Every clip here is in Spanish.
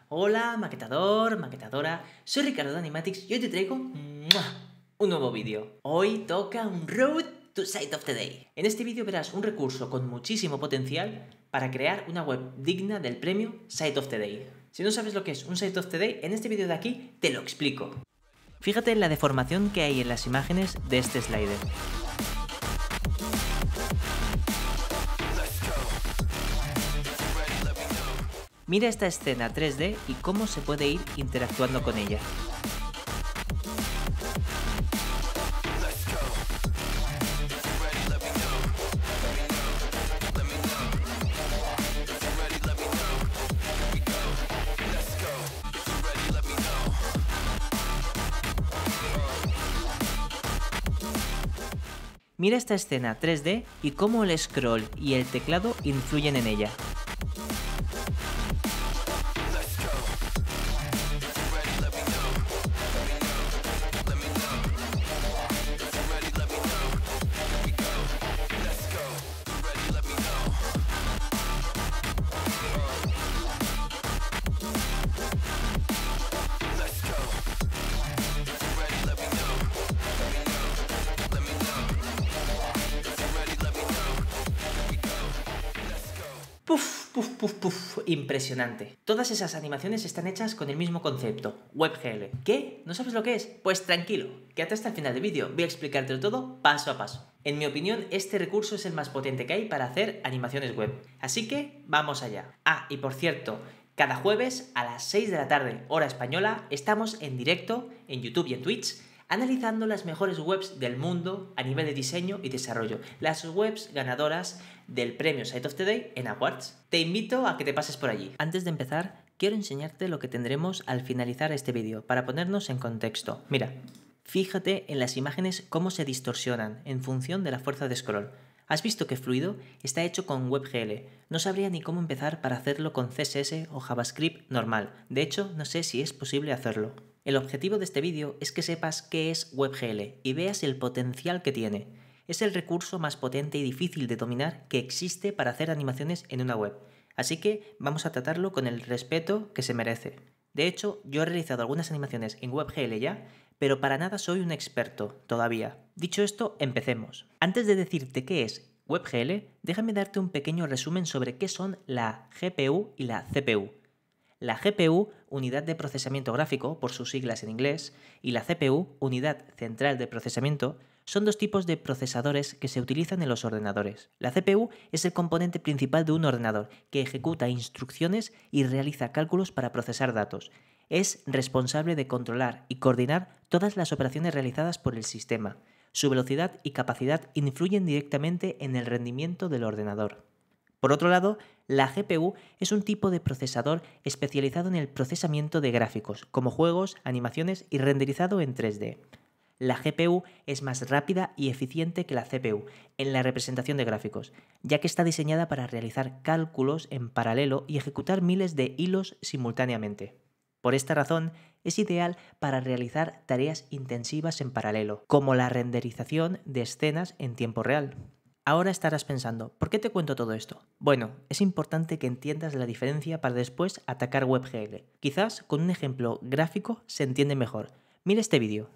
Hola, maquetador, maquetadora, soy Ricardo de Animatics y hoy te traigo un nuevo vídeo. Hoy toca un Road to Site of the Day. En este vídeo verás un recurso con muchísimo potencial para crear una web digna del premio Site of the Day. Si no sabes lo que es un Site of the Day, en este vídeo de aquí te lo explico. Fíjate en la deformación que hay en las imágenes de este slider. Mira esta escena 3D y cómo se puede ir interactuando con ella. Mira esta escena 3D y cómo el scroll y el teclado influyen en ella. ¡Puf, puf, puf, puf! Impresionante. Todas esas animaciones están hechas con el mismo concepto, WebGL. ¿Qué? ¿No sabes lo que es? Pues tranquilo, quédate hasta el final del vídeo, voy a explicártelo todo paso a paso. En mi opinión, este recurso es el más potente que hay para hacer animaciones web. Así que, vamos allá. Ah, y por cierto, cada jueves a las 6 de la tarde, hora española, estamos en directo en YouTube y en Twitch, analizando las mejores webs del mundo a nivel de diseño y desarrollo, las webs ganadoras del premio Site of the Day en Awards. Te invito a que te pases por allí. Antes de empezar, quiero enseñarte lo que tendremos al finalizar este vídeo, para ponernos en contexto. Mira, fíjate en las imágenes cómo se distorsionan en función de la fuerza de scroll. ¿Has visto que Fluido está hecho con WebGL? No sabría ni cómo empezar para hacerlo con CSS o JavaScript normal. De hecho, no sé si es posible hacerlo. El objetivo de este vídeo es que sepas qué es WebGL y veas el potencial que tiene. Es el recurso más potente y difícil de dominar que existe para hacer animaciones en una web. Así que vamos a tratarlo con el respeto que se merece. De hecho, yo he realizado algunas animaciones en WebGL ya, pero para nada soy un experto todavía. Dicho esto, empecemos. Antes de decirte qué es WebGL, déjame darte un pequeño resumen sobre qué son la GPU y la CPU. La GPU, unidad de procesamiento gráfico, por sus siglas en inglés, y la CPU, unidad central de procesamiento, son dos tipos de procesadores que se utilizan en los ordenadores. La CPU es el componente principal de un ordenador, que ejecuta instrucciones y realiza cálculos para procesar datos. Es responsable de controlar y coordinar todas las operaciones realizadas por el sistema. Su velocidad y capacidad influyen directamente en el rendimiento del ordenador. Por otro lado, la GPU es un tipo de procesador especializado en el procesamiento de gráficos, como juegos, animaciones y renderizado en 3D. La GPU es más rápida y eficiente que la CPU en la representación de gráficos, ya que está diseñada para realizar cálculos en paralelo y ejecutar miles de hilos simultáneamente. Por esta razón, es ideal para realizar tareas intensivas en paralelo, como la renderización de escenas en tiempo real. Ahora estarás pensando, ¿por qué te cuento todo esto? Bueno, es importante que entiendas la diferencia para después atacar WebGL. Quizás con un ejemplo gráfico se entiende mejor. Mira este vídeo.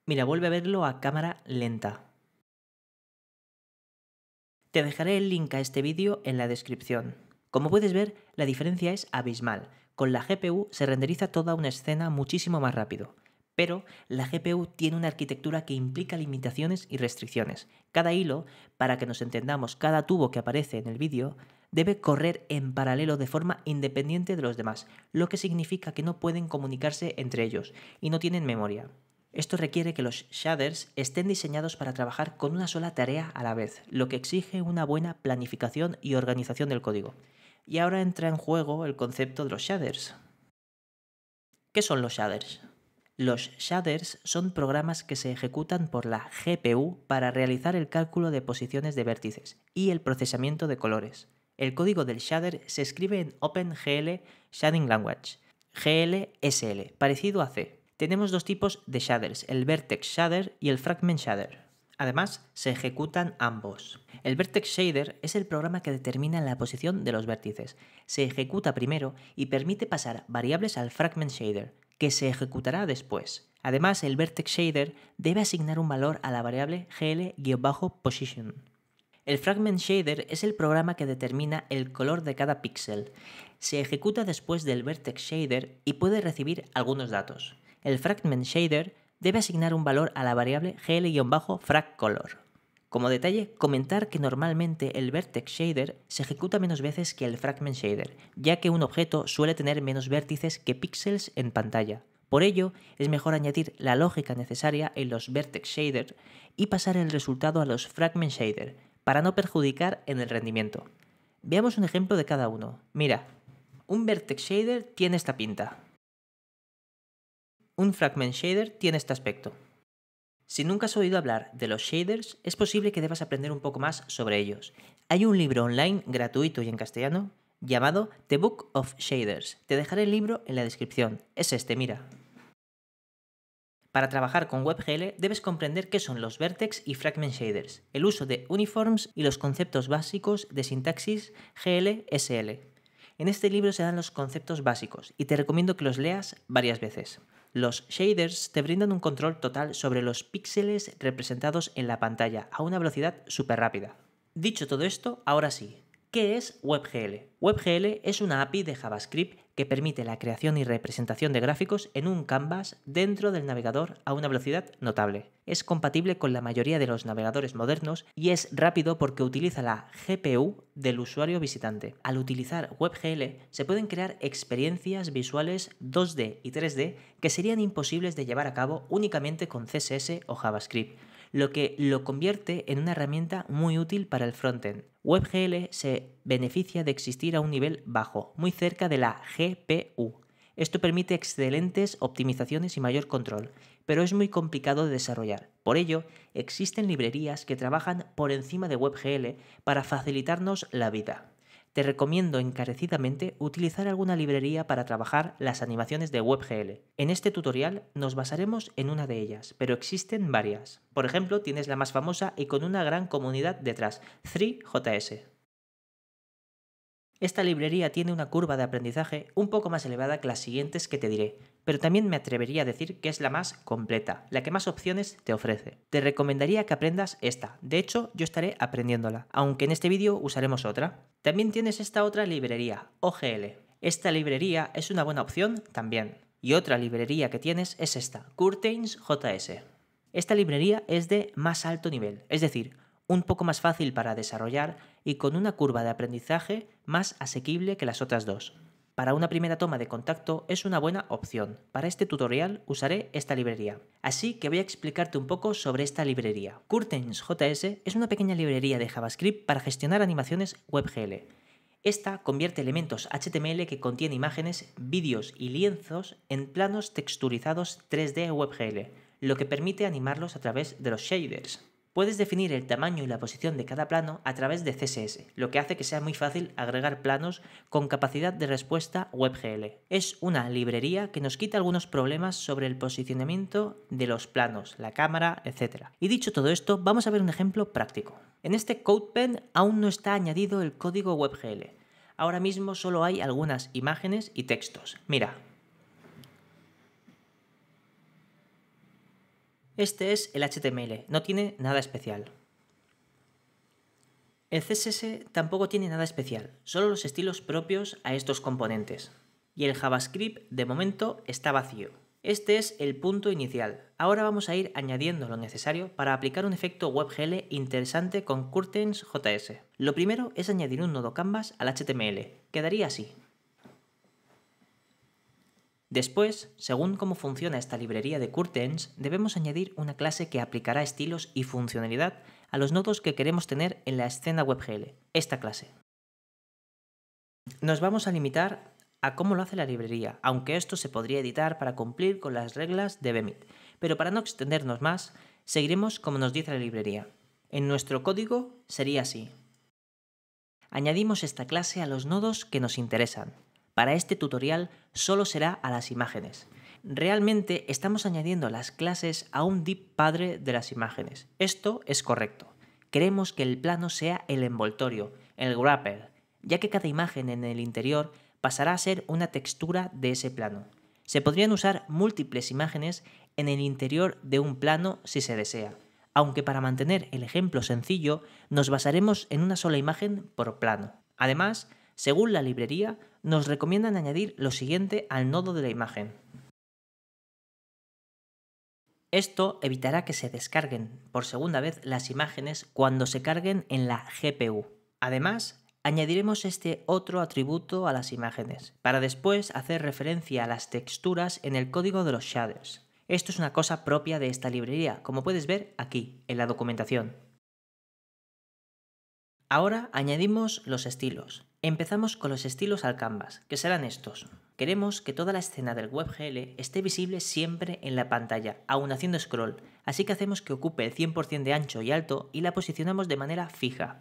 Mira, vuelve a verlo a cámara lenta. Te dejaré el link a este vídeo en la descripción. Como puedes ver, la diferencia es abismal. Con la GPU se renderiza toda una escena muchísimo más rápido. Pero la GPU tiene una arquitectura que implica limitaciones y restricciones. Cada hilo, para que nos entendamos, cada tubo que aparece en el vídeo, debe correr en paralelo de forma independiente de los demás, lo que significa que no pueden comunicarse entre ellos y no tienen memoria. Esto requiere que los shaders estén diseñados para trabajar con una sola tarea a la vez, lo que exige una buena planificación y organización del código. Y ahora entra en juego el concepto de los shaders. ¿Qué son los shaders? Los shaders son programas que se ejecutan por la GPU para realizar el cálculo de posiciones de vértices y el procesamiento de colores. el código del shader se escribe en OpenGL Shading Language, GLSL, parecido a C. Tenemos dos tipos de shaders, el Vertex Shader y el Fragment Shader. Además, se ejecutan ambos. El Vertex Shader es el programa que determina la posición de los vértices. Se ejecuta primero y permite pasar variables al Fragment Shader, que se ejecutará después. Además, el Vertex Shader debe asignar un valor a la variable gl-position. El Fragment Shader es el programa que determina el color de cada píxel. Se ejecuta después del Vertex Shader y puede recibir algunos datos. El Fragment Shader debe asignar un valor a la variable gl-fragColor. Como detalle, comentar que normalmente el Vertex Shader se ejecuta menos veces que el Fragment Shader, ya que un objeto suele tener menos vértices que píxeles en pantalla. Por ello, es mejor añadir la lógica necesaria en los Vertex Shader y pasar el resultado a los Fragment Shader, para no perjudicar en el rendimiento. Veamos un ejemplo de cada uno. Mira, un Vertex Shader tiene esta pinta. Un Fragment Shader tiene este aspecto. Si nunca has oído hablar de los shaders, es posible que debas aprender un poco más sobre ellos. Hay un libro online gratuito y en castellano llamado The Book of Shaders. Te dejaré el libro en la descripción. Es este, mira. Para trabajar con WebGL debes comprender qué son los Vertex y Fragment Shaders, el uso de uniforms y los conceptos básicos de sintaxis GLSL. En este libro se dan los conceptos básicos y te recomiendo que los leas varias veces. Los shaders te brindan un control total sobre los píxeles representados en la pantalla a una velocidad súper rápida. Dicho todo esto, ahora sí. ¿Qué es WebGL? WebGL es una API de JavaScript que permite la creación y representación de gráficos en un canvas dentro del navegador a una velocidad notable. Es compatible con la mayoría de los navegadores modernos y es rápido porque utiliza la GPU del usuario visitante. Al utilizar WebGL se pueden crear experiencias visuales 2D y 3D que serían imposibles de llevar a cabo únicamente con CSS o JavaScript, lo que lo convierte en una herramienta muy útil para el frontend. WebGL se beneficia de existir a un nivel bajo, muy cerca de la GPU. Esto permite excelentes optimizaciones y mayor control, pero es muy complicado de desarrollar. Por ello, existen librerías que trabajan por encima de WebGL para facilitarnos la vida. Te recomiendo encarecidamente utilizar alguna librería para trabajar las animaciones de WebGL. En este tutorial nos basaremos en una de ellas, pero existen varias. Por ejemplo, tienes la más famosa y con una gran comunidad detrás, Three.js. Esta librería tiene una curva de aprendizaje un poco más elevada que las siguientes que te diré, pero también me atrevería a decir que es la más completa, la que más opciones te ofrece. Te recomendaría que aprendas esta, de hecho yo estaré aprendiéndola, aunque en este vídeo usaremos otra. También tienes esta otra librería, OGL. Esta librería es una buena opción también. Y otra librería que tienes es esta, Curtains.js. Esta librería es de más alto nivel, es decir, un poco más fácil para desarrollar y con una curva de aprendizaje más asequible que las otras dos. Para una primera toma de contacto es una buena opción. Para este tutorial usaré esta librería. Así que voy a explicarte un poco sobre esta librería. Curtains.js es una pequeña librería de JavaScript para gestionar animaciones WebGL. Esta convierte elementos HTML que contiene imágenes, vídeos y lienzos en planos texturizados 3D WebGL, lo que permite animarlos a través de los shaders. Puedes definir el tamaño y la posición de cada plano a través de CSS, lo que hace que sea muy fácil agregar planos con capacidad de respuesta WebGL. Es una librería que nos quita algunos problemas sobre el posicionamiento de los planos, la cámara, etc. Y dicho todo esto, vamos a ver un ejemplo práctico. En este CodePen aún no está añadido el código WebGL. Ahora mismo solo hay algunas imágenes y textos. Mira. Este es el HTML, no tiene nada especial. El CSS tampoco tiene nada especial, solo los estilos propios a estos componentes. Y el JavaScript, de momento, está vacío. Este es el punto inicial. Ahora vamos a ir añadiendo lo necesario para aplicar un efecto WebGL interesante con Curtains.js. Lo primero es añadir un nodo canvas al HTML. Quedaría así. Después, según cómo funciona esta librería de Curtains, debemos añadir una clase que aplicará estilos y funcionalidad a los nodos que queremos tener en la escena WebGL, esta clase. Nos vamos a limitar a cómo lo hace la librería, aunque esto se podría editar para cumplir con las reglas de Bemit, pero para no extendernos más, seguiremos como nos dice la librería. En nuestro código sería así. añadimos esta clase a los nodos que nos interesan. Para este tutorial solo será a las imágenes. Realmente estamos añadiendo las clases a un div padre de las imágenes. Esto es correcto. Queremos que el plano sea el envoltorio, el wrapper, ya que cada imagen en el interior pasará a ser una textura de ese plano. Se podrían usar múltiples imágenes en el interior de un plano si se desea, aunque para mantener el ejemplo sencillo nos basaremos en una sola imagen por plano. Además, según la librería, nos recomiendan añadir lo siguiente al nodo de la imagen. Esto evitará que se descarguen por segunda vez las imágenes cuando se carguen en la GPU. Además, añadiremos este otro atributo a las imágenes, para después hacer referencia a las texturas en el código de los shaders. Esto es una cosa propia de esta librería, como puedes ver aquí, en la documentación. Ahora añadimos los estilos. Empezamos con los estilos al canvas, que serán estos. Queremos que toda la escena del WebGL esté visible siempre en la pantalla, aun haciendo scroll, así que hacemos que ocupe el 100% de ancho y alto y la posicionamos de manera fija.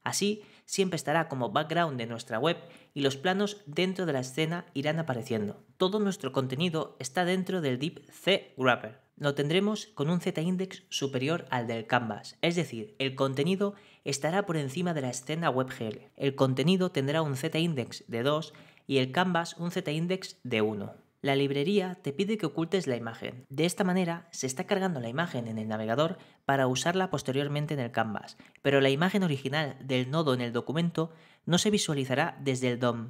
Así, siempre estará como background de nuestra web y los planos dentro de la escena irán apareciendo. Todo nuestro contenido está dentro del div cWrapper. Lo tendremos con un z-index superior al del canvas, es decir, el contenido estará por encima de la escena WebGL. El contenido tendrá un z-index de 2 y el canvas un z-index de 1. La librería te pide que ocultes la imagen. De esta manera se está cargando la imagen en el navegador para usarla posteriormente en el canvas, pero la imagen original del nodo en el documento no se visualizará desde el DOM.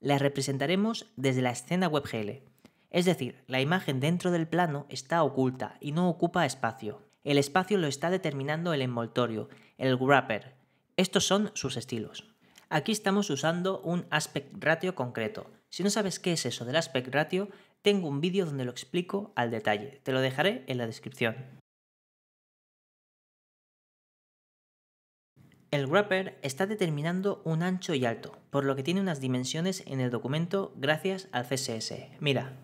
La representaremos desde la escena WebGL. Es decir, la imagen dentro del plano está oculta y no ocupa espacio. El espacio lo está determinando el envoltorio, el wrapper. Estos son sus estilos. Aquí estamos usando un aspect ratio concreto. Si no sabes qué es eso del aspect ratio, tengo un vídeo donde lo explico al detalle. Te lo dejaré en la descripción. El wrapper está determinando un ancho y alto, por lo que tiene unas dimensiones en el documento gracias al CSS. Mira.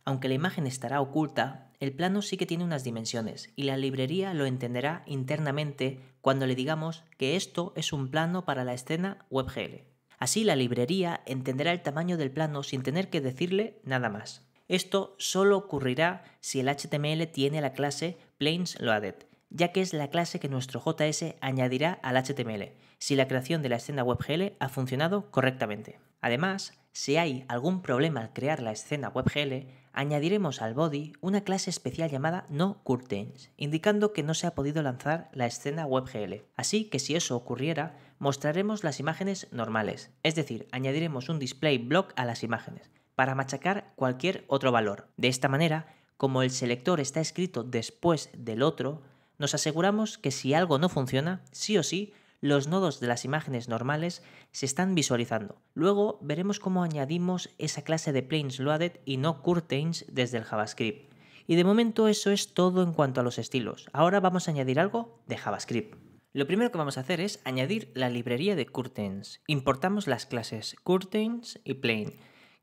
Aunque la imagen estará oculta, el plano sí que tiene unas dimensiones y la librería lo entenderá internamente cuando le digamos que esto es un plano para la escena WebGL. Así la librería entenderá el tamaño del plano sin tener que decirle nada más. Esto solo ocurrirá si el HTML tiene la clase planesLoaded, ya que es la clase que nuestro JS añadirá al HTML, si la creación de la escena WebGL ha funcionado correctamente. Además, si hay algún problema al crear la escena WebGL, añadiremos al body una clase especial llamada noCurtains, indicando que no se ha podido lanzar la escena WebGL. Así que si eso ocurriera, mostraremos las imágenes normales, es decir, añadiremos un display block a las imágenes, para machacar cualquier otro valor. De esta manera, como el selector está escrito después del otro, nos aseguramos que si algo no funciona, sí o sí, los nodos de las imágenes normales se están visualizando. Luego veremos cómo añadimos esa clase de planesLoaded y noCurtains desde el JavaScript. Y de momento eso es todo en cuanto a los estilos. Ahora vamos a añadir algo de JavaScript. Lo primero que vamos a hacer es añadir la librería de curtains. Importamos las clases curtains y plain,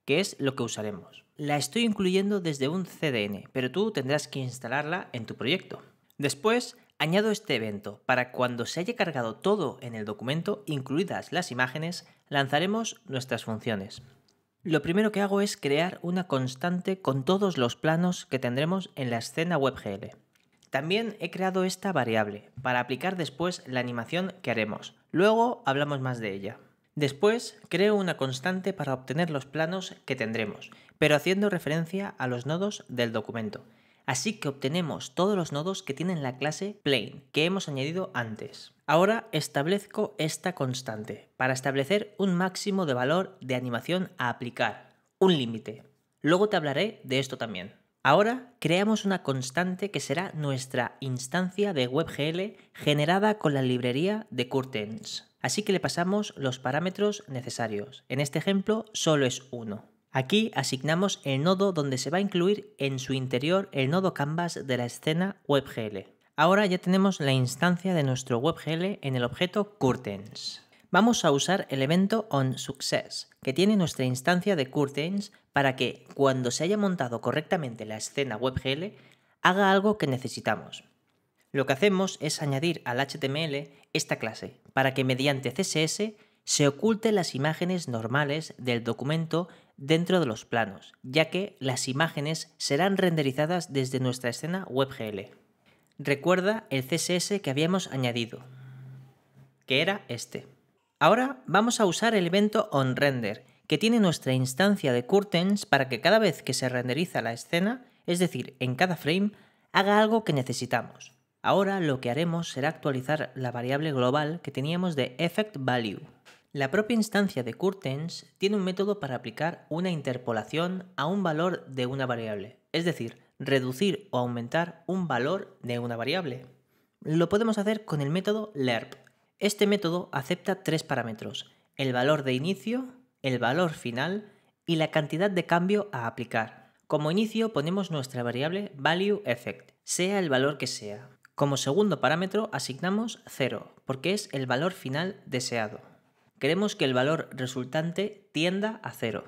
que es lo que usaremos. La estoy incluyendo desde un CDN, pero tú tendrás que instalarla en tu proyecto. Después, añado este evento. Para cuando se haya cargado todo en el documento, incluidas las imágenes, lanzaremos nuestras funciones. Lo primero que hago es crear una constante con todos los planos que tendremos en la escena WebGL. También he creado esta variable para aplicar después la animación que haremos. Luego hablamos más de ella. Después creo una constante para obtener los planos que tendremos, pero haciendo referencia a los nodos del documento. Así que obtenemos todos los nodos que tienen la clase plain que hemos añadido antes. Ahora establezco esta constante para establecer un máximo de valor de animación a aplicar, un límite. Luego te hablaré de esto también. Ahora creamos una constante que será nuestra instancia de WebGL generada con la librería de curtains. Así que le pasamos los parámetros necesarios. En este ejemplo solo es 1. Aquí asignamos el nodo donde se va a incluir en su interior el nodo canvas de la escena WebGL. Ahora ya tenemos la instancia de nuestro WebGL en el objeto curtains. Vamos a usar el evento onSuccess, que tiene nuestra instancia de curtains para que, cuando se haya montado correctamente la escena WebGL, haga algo que necesitamos. Lo que hacemos es añadir al HTML esta clase, para que mediante CSS se oculten las imágenes normales del documento dentro de los planos, ya que las imágenes serán renderizadas desde nuestra escena WebGL. Recuerda el CSS que habíamos añadido, que era este. Ahora vamos a usar el evento onRender, que tiene nuestra instancia de curtains para que cada vez que se renderiza la escena, es decir, en cada frame, haga algo que necesitamos. Ahora lo que haremos será actualizar la variable global que teníamos de effect_value. La propia instancia de curtains tiene un método para aplicar una interpolación a un valor de una variable, es decir, reducir o aumentar un valor de una variable. Lo podemos hacer con el método lerp. Este método acepta 3 parámetros: el valor de inicio, el valor final y la cantidad de cambio a aplicar. Como inicio ponemos nuestra variable valueEffect, sea el valor que sea. Como segundo parámetro asignamos 0, porque es el valor final deseado. Queremos que el valor resultante tienda a 0.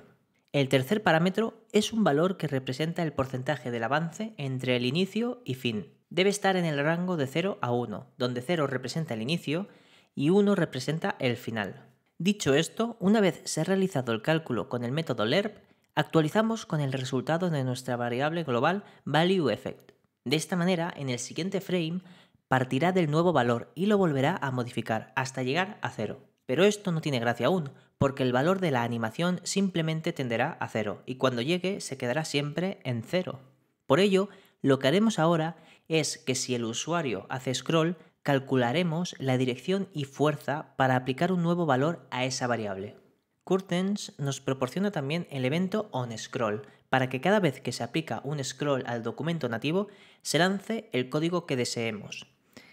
El tercer parámetro es un valor que representa el porcentaje del avance entre el inicio y fin. Debe estar en el rango de 0 a 1, donde 0 representa el inicio y 1 representa el final. Dicho esto, una vez se ha realizado el cálculo con el método lerp, actualizamos con el resultado de nuestra variable global valueEffect. De esta manera, en el siguiente frame partirá del nuevo valor y lo volverá a modificar hasta llegar a 0. Pero esto no tiene gracia aún, porque el valor de la animación simplemente tenderá a 0 y cuando llegue se quedará siempre en 0. Por ello, lo que haremos ahora es que si el usuario hace scroll, calcularemos la dirección y fuerza para aplicar un nuevo valor a esa variable. Curtains nos proporciona también el evento onScroll, para que cada vez que se aplica un scroll al documento nativo, se lance el código que deseemos.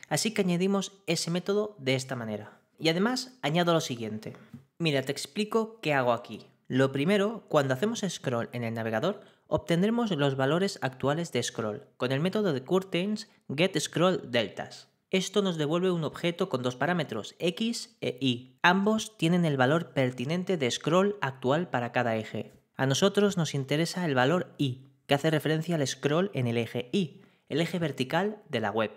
Así que añadimos ese método de esta manera. Y además añado lo siguiente. Mira, te explico qué hago aquí. Lo primero, cuando hacemos scroll en el navegador, obtendremos los valores actuales de scroll con el método de curtains getScrollDeltas. Esto nos devuelve un objeto con 2 parámetros, x e y. Ambos tienen el valor pertinente de scroll actual para cada eje. A nosotros nos interesa el valor y, que hace referencia al scroll en el eje y, el eje vertical de la web.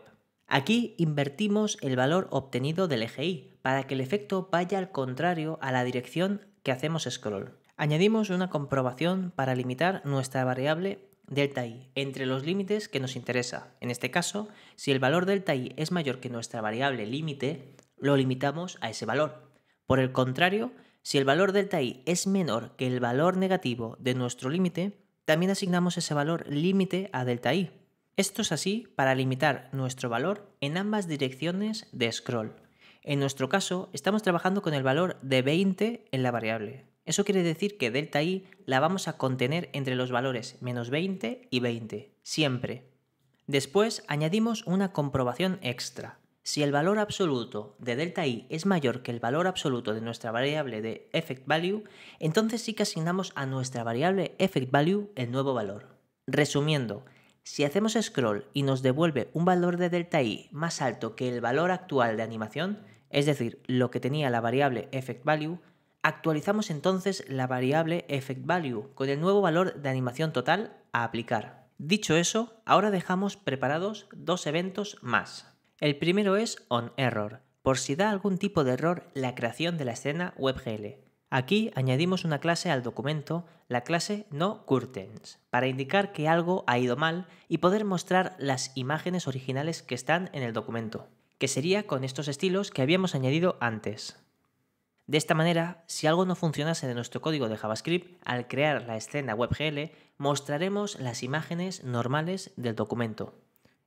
Aquí invertimos el valor obtenido del eje y, para que el efecto vaya al contrario a la dirección que hacemos scroll. Añadimos una comprobación para limitar nuestra variable delta_i entre los límites que nos interesa. En este caso, si el valor delta_i es mayor que nuestra variable límite, lo limitamos a ese valor. Por el contrario, si el valor delta_i es menor que el valor negativo de nuestro límite, también asignamos ese valor límite a delta_i. Esto es así para limitar nuestro valor en ambas direcciones de scroll. En nuestro caso, estamos trabajando con el valor de 20 en la variable. Eso quiere decir que delta_i la vamos a contener entre los valores menos 20 y 20, siempre. Después añadimos una comprobación extra. Si el valor absoluto de delta_i es mayor que el valor absoluto de nuestra variable de effect_value, entonces sí que asignamos a nuestra variable effect_value el nuevo valor. Resumiendo, si hacemos scroll y nos devuelve un valor de delta_i más alto que el valor actual de animación, es decir, lo que tenía la variable effect_value, actualizamos entonces la variable effect_value con el nuevo valor de animación total a aplicar. Dicho eso, ahora dejamos preparados 2 eventos más. El primero es onError, por si da algún tipo de error la creación de la escena WebGL. Aquí añadimos una clase al documento, la clase noCurtains, para indicar que algo ha ido mal y poder mostrar las imágenes originales que están en el documento, que sería con estos estilos que habíamos añadido antes. De esta manera, si algo no funcionase de nuestro código de JavaScript, al crear la escena WebGL, mostraremos las imágenes normales del documento.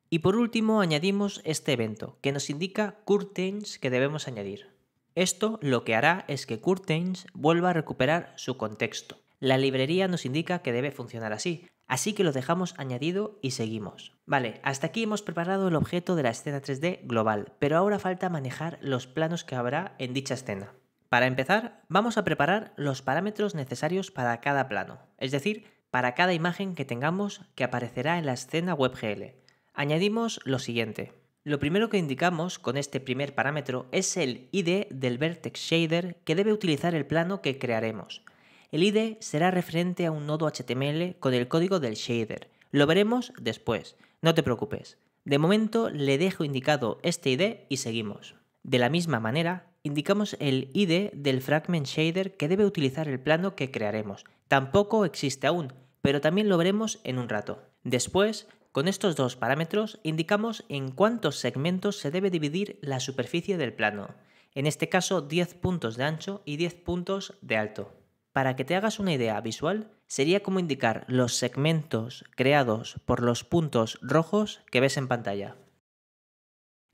Y por último, añadimos este evento, que nos indica curtains que debemos añadir. Esto lo que hará es que curtains vuelva a recuperar su contexto. La librería nos indica que debe funcionar así que lo dejamos añadido y seguimos. Vale, hasta aquí hemos preparado el objeto de la escena 3D global, pero ahora falta manejar los planos que habrá en dicha escena. Para empezar, vamos a preparar los parámetros necesarios para cada plano, es decir, para cada imagen que tengamos que aparecerá en la escena WebGL. Añadimos lo siguiente. Lo primero que indicamos con este primer parámetro es el ID del Vertex Shader que debe utilizar el plano que crearemos. El ID será referente a un nodo HTML con el código del shader. Lo veremos después, no te preocupes. De momento le dejo indicado este ID y seguimos. De la misma manera, indicamos el ID del fragment shader que debe utilizar el plano que crearemos. Tampoco existe aún, pero también lo veremos en un rato. Después, con estos dos parámetros, indicamos en cuántos segmentos se debe dividir la superficie del plano. En este caso, 10 puntos de ancho y 10 puntos de alto. Para que te hagas una idea visual, sería como indicar los segmentos creados por los puntos rojos que ves en pantalla.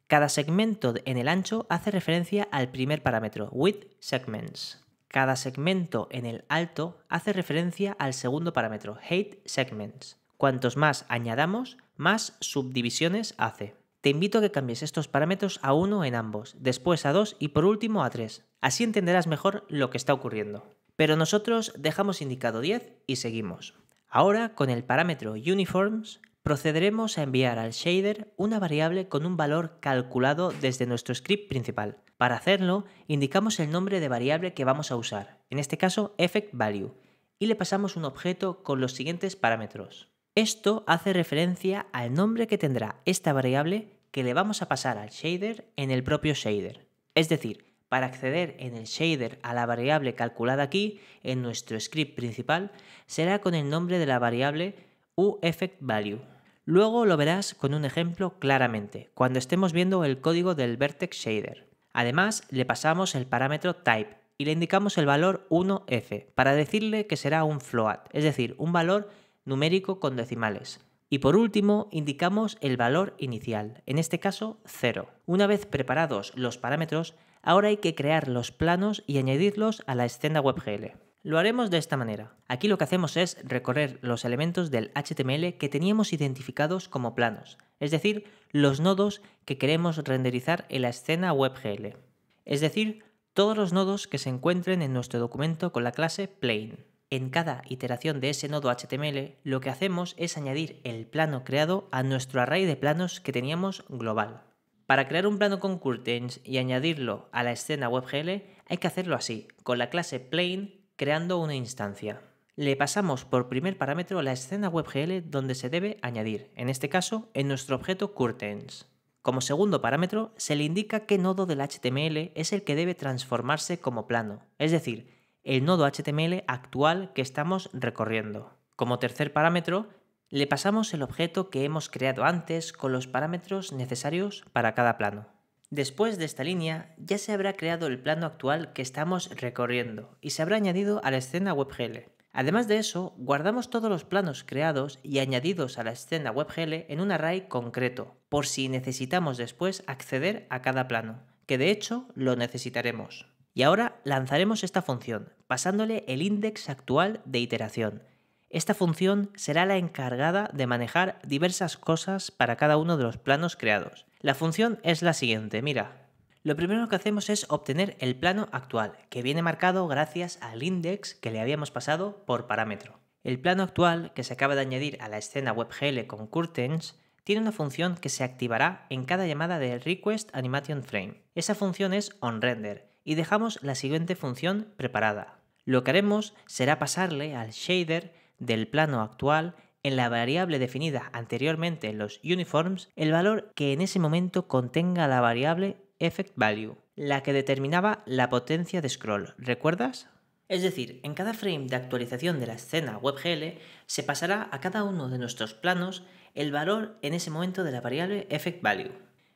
Cada segmento en el ancho hace referencia al primer parámetro, width segments. Cada segmento en el alto hace referencia al segundo parámetro, height segments. Cuantos más añadamos, más subdivisiones hace. Te invito a que cambies estos parámetros a 1 en ambos, después a 2 y por último a 3. Así entenderás mejor lo que está ocurriendo. Pero nosotros dejamos indicado 10 y seguimos. Ahora, con el parámetro uniforms, procederemos a enviar al shader una variable con un valor calculado desde nuestro script principal. Para hacerlo, indicamos el nombre de variable que vamos a usar, en este caso effect value, y le pasamos un objeto con los siguientes parámetros. Esto hace referencia al nombre que tendrá esta variable que le vamos a pasar al shader en el propio shader. Es decir, para acceder en el shader a la variable calculada aquí, en nuestro script principal, será con el nombre de la variable uEffectValue. Luego lo verás con un ejemplo claramente, cuando estemos viendo el código del Vertex Shader. Además, le pasamos el parámetro type y le indicamos el valor 1f para decirle que será un float, es decir, un valor numérico con decimales. Y por último, indicamos el valor inicial, en este caso 0. Una vez preparados los parámetros, ahora hay que crear los planos y añadirlos a la escena WebGL. Lo haremos de esta manera. Aquí lo que hacemos es recorrer los elementos del HTML que teníamos identificados como planos, es decir, los nodos que queremos renderizar en la escena WebGL. Es decir, todos los nodos que se encuentren en nuestro documento con la clase Plane. En cada iteración de ese nodo HTML, lo que hacemos es añadir el plano creado a nuestro array de planos que teníamos global. Para crear un plano con curtains y añadirlo a la escena WebGL, hay que hacerlo así, con la clase Plane creando una instancia. Le pasamos por primer parámetro la escena WebGL donde se debe añadir, en este caso, en nuestro objeto curtains. Como segundo parámetro, se le indica qué nodo del HTML es el que debe transformarse como plano, es decir, el nodo HTML actual que estamos recorriendo. Como tercer parámetro, le pasamos el objeto que hemos creado antes con los parámetros necesarios para cada plano. Después de esta línea, ya se habrá creado el plano actual que estamos recorriendo y se habrá añadido a la escena WebGL. Además de eso, guardamos todos los planos creados y añadidos a la escena WebGL en un array concreto, por si necesitamos después acceder a cada plano, que de hecho lo necesitaremos. Y ahora lanzaremos esta función, pasándole el index actual de iteración. Esta función será la encargada de manejar diversas cosas para cada uno de los planos creados. La función es la siguiente, mira. Lo primero que hacemos es obtener el plano actual, que viene marcado gracias al index que le habíamos pasado por parámetro. El plano actual, que se acaba de añadir a la escena WebGL con curtains, tiene una función que se activará en cada llamada de requestAnimationFrame. Esa función es onRender y dejamos la siguiente función preparada. Lo que haremos será pasarle al shader del plano actual en la variable definida anteriormente en los uniforms el valor que en ese momento contenga la variable effectValue, la que determinaba la potencia de scroll, ¿recuerdas? Es decir, en cada frame de actualización de la escena WebGL se pasará a cada uno de nuestros planos el valor en ese momento de la variable effectValue.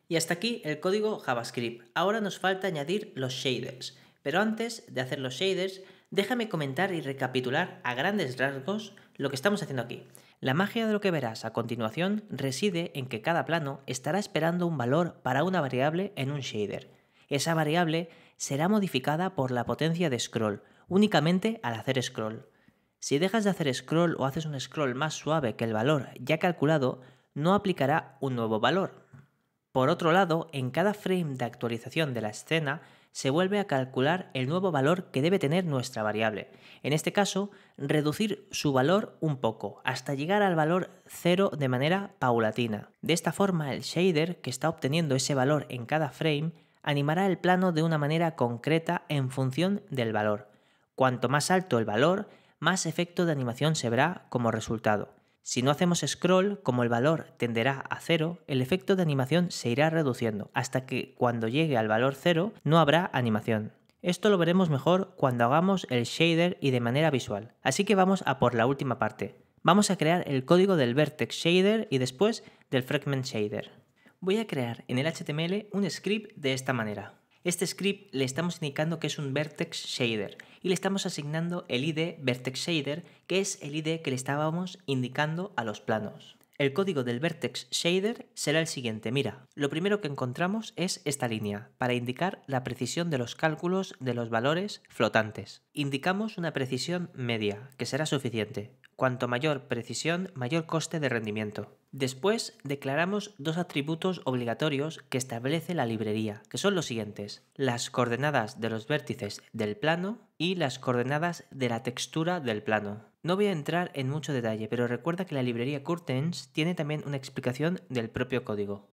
Y hasta aquí el código JavaScript. Ahora nos falta añadir los shaders, pero antes de hacer los shaders, déjame comentar y recapitular a grandes rasgos lo que estamos haciendo aquí. La magia de lo que verás a continuación reside en que cada plano estará esperando un valor para una variable en un shader. Esa variable será modificada por la potencia de scroll, únicamente al hacer scroll. Si dejas de hacer scroll o haces un scroll más suave que el valor ya calculado, no aplicará un nuevo valor. Por otro lado, en cada frame de actualización de la escena se vuelve a calcular el nuevo valor que debe tener nuestra variable. En este caso, reducir su valor un poco, hasta llegar al valor 0 de manera paulatina. De esta forma, el shader que está obteniendo ese valor en cada frame animará el plano de una manera concreta en función del valor. Cuanto más alto el valor, más efecto de animación se verá como resultado. Si no hacemos scroll, como el valor tenderá a 0, el efecto de animación se irá reduciendo hasta que cuando llegue al valor 0 no habrá animación. Esto lo veremos mejor cuando hagamos el shader y de manera visual. Así que vamos a por la última parte. Vamos a crear el código del Vertex Shader y después del Fragment Shader. Voy a crear en el HTML un script de esta manera. Este script le estamos indicando que es un Vertex Shader y le estamos asignando el ID Vertex Shader, que es el ID que le estábamos indicando a los planos. El código del Vertex Shader será el siguiente. Mira, lo primero que encontramos es esta línea, para indicar la precisión de los cálculos de los valores flotantes. Indicamos una precisión media, que será suficiente. Cuanto mayor precisión, mayor coste de rendimiento. Después declaramos dos atributos obligatorios que establece la librería, que son los siguientes: las coordenadas de los vértices del plano y las coordenadas de la textura del plano. No voy a entrar en mucho detalle, pero recuerda que la librería Curtains tiene también una explicación del propio código.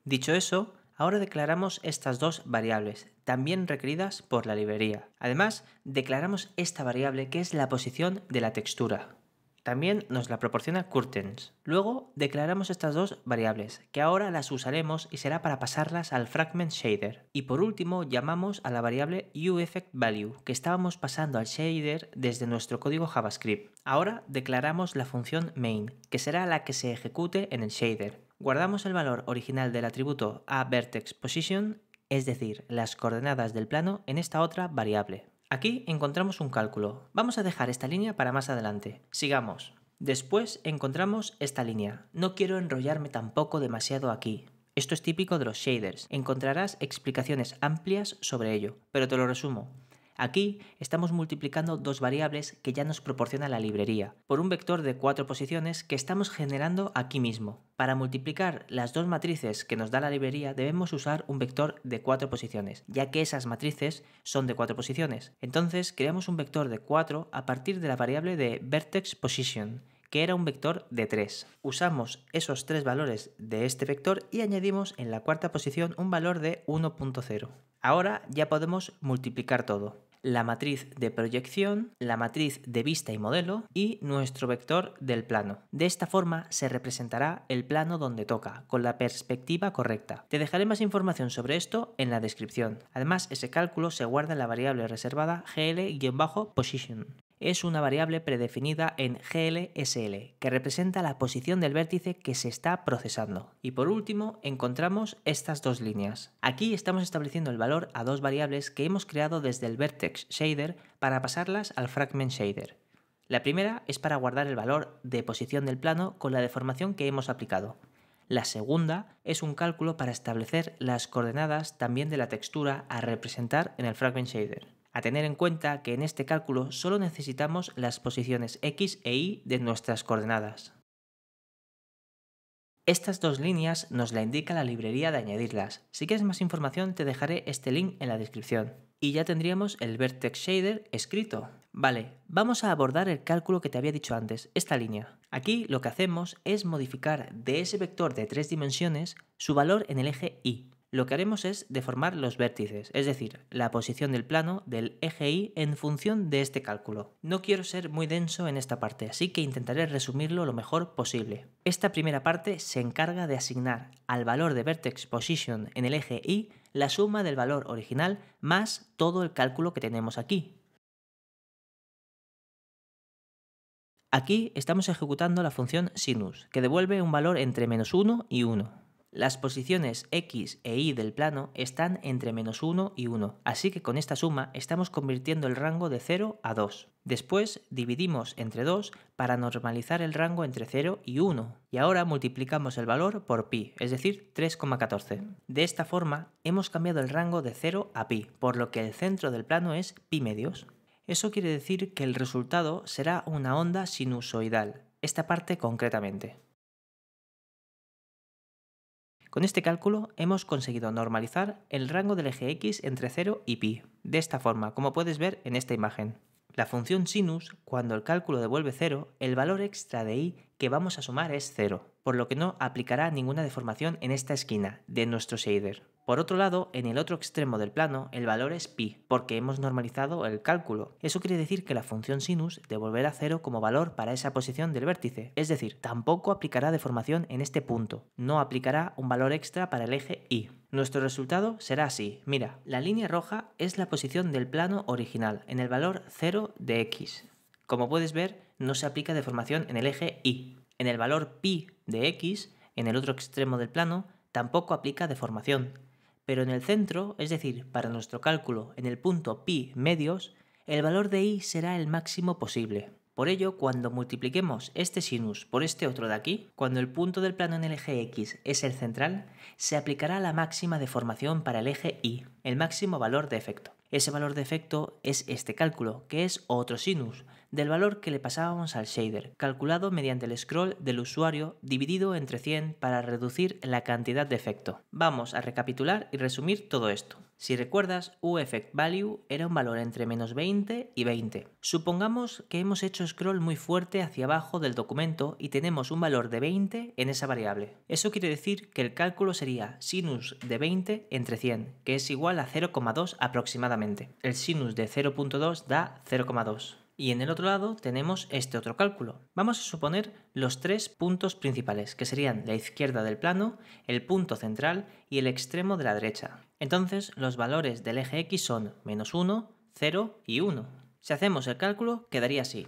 Dicho eso, ahora declaramos estas dos variables, también requeridas por la librería. Además, declaramos esta variable que es la posición de la textura. También nos la proporciona Curtains. Luego declaramos estas dos variables, que ahora las usaremos y será para pasarlas al Fragment Shader. Y por último llamamos a la variable UEffectValue, que estábamos pasando al shader desde nuestro código JavaScript. Ahora declaramos la función main, que será la que se ejecute en el shader. Guardamos el valor original del atributo aVertexPosition, es decir, las coordenadas del plano, en esta otra variable. Aquí encontramos un cálculo. Vamos a dejar esta línea para más adelante. Sigamos. Después encontramos esta línea. No quiero enrollarme tampoco demasiado aquí. Esto es típico de los shaders. Encontrarás explicaciones amplias sobre ello, pero te lo resumo. Aquí estamos multiplicando dos variables que ya nos proporciona la librería, por un vector de 4 posiciones que estamos generando aquí mismo. Para multiplicar las dos matrices que nos da la librería debemos usar un vector de 4 posiciones, ya que esas matrices son de 4 posiciones. Entonces creamos un vector de 4 a partir de la variable de VertexPosition, que era un vector de 3. Usamos esos tres valores de este vector y añadimos en la cuarta posición un valor de 1.0. Ahora ya podemos multiplicar todo: la matriz de proyección, la matriz de vista y modelo y nuestro vector del plano. De esta forma se representará el plano donde toca, con la perspectiva correcta. Te dejaré más información sobre esto en la descripción. Además, ese cálculo se guarda en la variable reservada gl-position. Es una variable predefinida en GLSL, que representa la posición del vértice que se está procesando. Y por último, encontramos estas dos líneas. Aquí estamos estableciendo el valor a dos variables que hemos creado desde el Vertex Shader para pasarlas al Fragment Shader. La primera es para guardar el valor de posición del plano con la deformación que hemos aplicado. La segunda es un cálculo para establecer las coordenadas también de la textura a representar en el Fragment Shader. A tener en cuenta que en este cálculo solo necesitamos las posiciones X e Y de nuestras coordenadas. Estas dos líneas nos la indica la librería de añadirlas. Si quieres más información te dejaré este link en la descripción. Y ya tendríamos el Vertex Shader escrito. Vale, vamos a abordar el cálculo que te había dicho antes, esta línea. Aquí lo que hacemos es modificar de ese vector de 3 dimensiones su valor en el eje Y. Lo que haremos es deformar los vértices, es decir, la posición del plano del eje Y en función de este cálculo. No quiero ser muy denso en esta parte, así que intentaré resumirlo lo mejor posible. Esta primera parte se encarga de asignar al valor de Vertex Position en el eje Y la suma del valor original más todo el cálculo que tenemos aquí. Aquí estamos ejecutando la función sinus, que devuelve un valor entre -1 y 1. Las posiciones X e Y del plano están entre -1 y 1, así que con esta suma estamos convirtiendo el rango de 0 a 2. Después dividimos entre 2 para normalizar el rango entre 0 y 1, y ahora multiplicamos el valor por pi, es decir, 3,14. De esta forma hemos cambiado el rango de 0 a pi, por lo que el centro del plano es pi medios. Eso quiere decir que el resultado será una onda sinusoidal, esta parte concretamente. Con este cálculo hemos conseguido normalizar el rango del eje X entre 0 y pi, de esta forma, como puedes ver en esta imagen. La función sinus, cuando el cálculo devuelve 0, el valor extra de y que vamos a sumar es 0, por lo que no aplicará ninguna deformación en esta esquina de nuestro shader. Por otro lado, en el otro extremo del plano, el valor es pi, porque hemos normalizado el cálculo. Eso quiere decir que la función sinus devolverá 0 como valor para esa posición del vértice, es decir, tampoco aplicará deformación en este punto, no aplicará un valor extra para el eje y. Nuestro resultado será así. Mira, la línea roja es la posición del plano original, en el valor 0 de x. Como puedes ver, no se aplica deformación en el eje y. En el valor pi de x, en el otro extremo del plano, tampoco aplica deformación. Pero en el centro, es decir, para nuestro cálculo en el punto pi medios, el valor de i será el máximo posible. Por ello, cuando multipliquemos este sinus por este otro de aquí, cuando el punto del plano en el eje x es el central, se aplicará la máxima deformación para el eje y, el máximo valor de efecto. Ese valor de efecto es este cálculo, que es otro sinus, del valor que le pasábamos al shader, calculado mediante el scroll del usuario dividido entre 100 para reducir la cantidad de efecto. Vamos a recapitular y resumir todo esto. Si recuerdas, uEffectValue era un valor entre menos 20 y 20. Supongamos que hemos hecho scroll muy fuerte hacia abajo del documento y tenemos un valor de 20 en esa variable. Eso quiere decir que el cálculo sería sinus de 20 entre 100, que es igual a 0,2 aproximadamente. El sinus de 0,2 da 0,2. Y en el otro lado tenemos este otro cálculo. Vamos a suponer los tres puntos principales, que serían la izquierda del plano, el punto central y el extremo de la derecha. Entonces los valores del eje X son menos 1, 0 y 1. Si hacemos el cálculo quedaría así.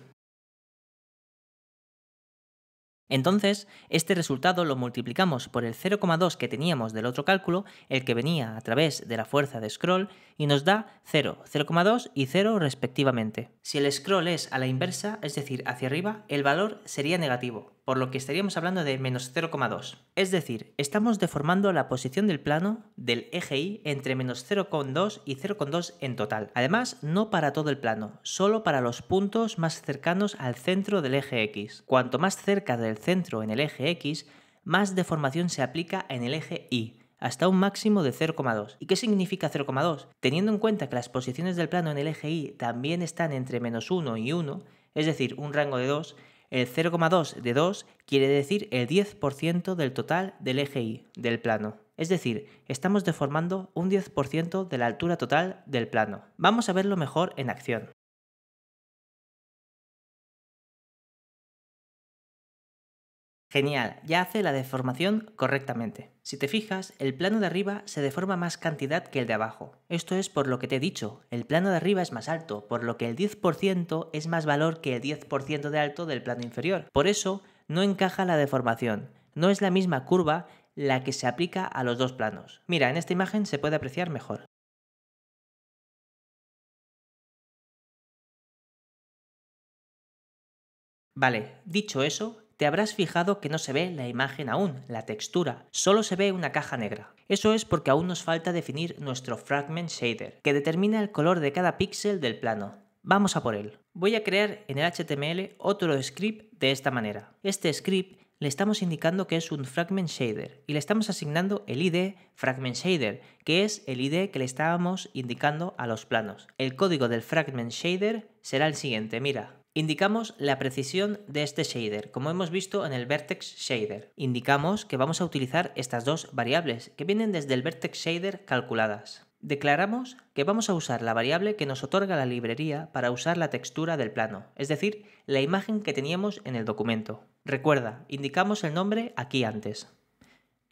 Entonces, este resultado lo multiplicamos por el 0,2 que teníamos del otro cálculo, el que venía a través de la fuerza de scroll, y nos da 0, 0,2 y 0 respectivamente. Si el scroll es a la inversa, es decir, hacia arriba, el valor sería negativo, por lo que estaríamos hablando de menos 0,2. Es decir, estamos deformando la posición del plano del eje Y entre menos 0,2 y 0,2 en total. Además, no para todo el plano, solo para los puntos más cercanos al centro del eje X. Cuanto más cerca del centro en el eje X, más deformación se aplica en el eje Y, hasta un máximo de 0,2. ¿Y qué significa 0,2? Teniendo en cuenta que las posiciones del plano en el eje Y también están entre menos 1 y 1, es decir, un rango de 2, el 0,2 de 2 quiere decir el 10% del total del eje Y, del plano. Es decir, estamos deformando un 10% de la altura total del plano. Vamos a verlo mejor en acción. Genial, ya hace la deformación correctamente. Si te fijas, el plano de arriba se deforma más cantidad que el de abajo. Esto es por lo que te he dicho, el plano de arriba es más alto, por lo que el 10% es más valor que el 10% de alto del plano inferior. Por eso, no encaja la deformación. No es la misma curva la que se aplica a los dos planos. Mira, en esta imagen se puede apreciar mejor. Vale, dicho eso, te habrás fijado que no se ve la imagen aún, la textura, solo se ve una caja negra. Eso es porque aún nos falta definir nuestro Fragment Shader, que determina el color de cada píxel del plano. Vamos a por él. Voy a crear en el HTML otro script de esta manera. Este script le estamos indicando que es un Fragment Shader y le estamos asignando el ID Fragment Shader, que es el ID que le estábamos indicando a los planos. El código del Fragment Shader será el siguiente, mira. Indicamos la precisión de este shader, como hemos visto en el Vertex Shader. Indicamos que vamos a utilizar estas dos variables que vienen desde el Vertex Shader calculadas. Declaramos que vamos a usar la variable que nos otorga la librería para usar la textura del plano, es decir, la imagen que teníamos en el documento. Recuerda, indicamos el nombre aquí antes.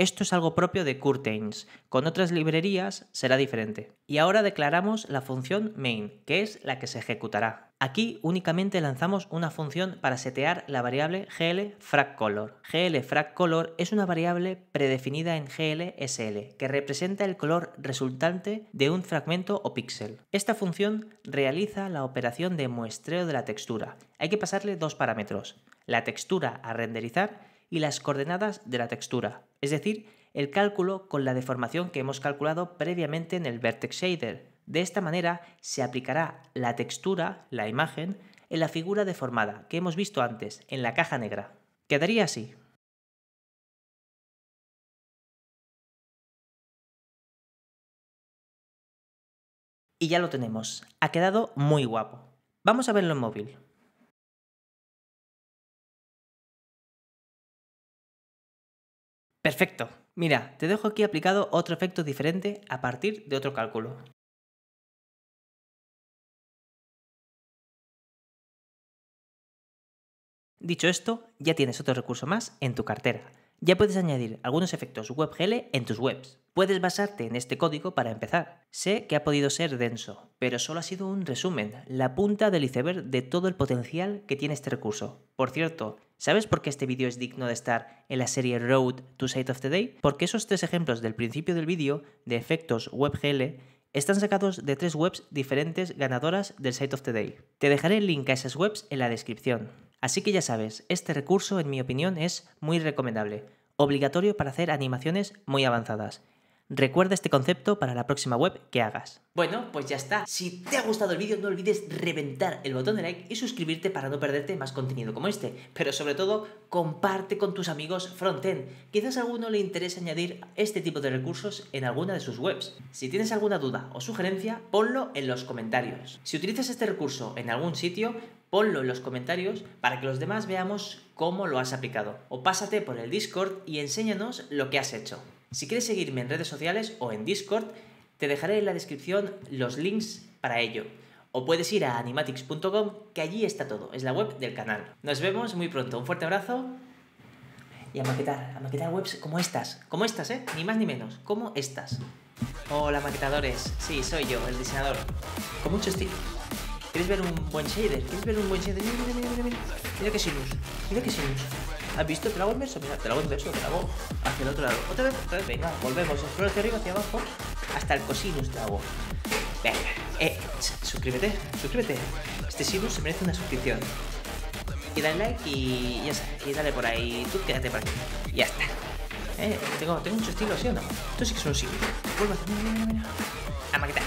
Esto es algo propio de Curtains, con otras librerías será diferente. Y ahora declaramos la función main, que es la que se ejecutará. Aquí únicamente lanzamos una función para setear la variable glFracColor. glFracColor es una variable predefinida en glSL, que representa el color resultante de un fragmento o píxel. Esta función realiza la operación de muestreo de la textura. Hay que pasarle dos parámetros, la textura a renderizar y las coordenadas de la textura, es decir, el cálculo con la deformación que hemos calculado previamente en el Vertex Shader. De esta manera se aplicará la textura, la imagen, en la figura deformada que hemos visto antes, en la caja negra. Quedaría así. Y ya lo tenemos. Ha quedado muy guapo. Vamos a verlo en móvil. Perfecto. Mira, te dejo aquí aplicado otro efecto diferente a partir de otro cálculo. Dicho esto, ya tienes otro recurso más en tu cartera. Ya puedes añadir algunos efectos WebGL en tus webs. Puedes basarte en este código para empezar. Sé que ha podido ser denso, pero solo ha sido un resumen, la punta del iceberg de todo el potencial que tiene este recurso. Por cierto, ¿sabes por qué este vídeo es digno de estar en la serie Road to Site of the Day? Porque esos 3 ejemplos del principio del vídeo de efectos WebGL están sacados de 3 webs diferentes ganadoras del Site of the Day. Te dejaré el link a esas webs en la descripción. Así que ya sabes, este recurso en mi opinión es muy recomendable, obligatorio para hacer animaciones muy avanzadas. Recuerda este concepto para la próxima web que hagas. Bueno, pues ya está. Si te ha gustado el vídeo, no olvides reventar el botón de like y suscribirte para no perderte más contenido como este. Pero sobre todo, comparte con tus amigos frontend. Quizás a alguno le interese añadir este tipo de recursos en alguna de sus webs. Si tienes alguna duda o sugerencia, ponlo en los comentarios. Si utilizas este recurso en algún sitio, ponlo en los comentarios para que los demás veamos cómo lo has aplicado. O pásate por el Discord y enséñanos lo que has hecho. Si quieres seguirme en redes sociales o en Discord, te dejaré en la descripción los links para ello. O puedes ir a animatix.com, que allí está todo, es la web del canal. Nos vemos muy pronto, un fuerte abrazo y a maquetar webs como estas, ni más ni menos, como estas. Hola maquetadores, sí, soy yo, el diseñador, con mucho estilo. ¿Quieres ver un buen shader? Mira qué sinus, ¿Has visto? Te lo hago inverso, mira, te lo hago hacia el otro lado. Otra vez, venga, volvemos, explora hacia arriba, hacia abajo, hasta el cosinus te hago. Venga, suscríbete. Este sinus se merece una suscripción. Y dale like y ya sabes, y dale por ahí, tú quédate por aquí. Y ya está. Tengo mucho estilo, ¿sí o no? Tú sí que es un siglo. Vuelvo a hacer, mira. A maquetar.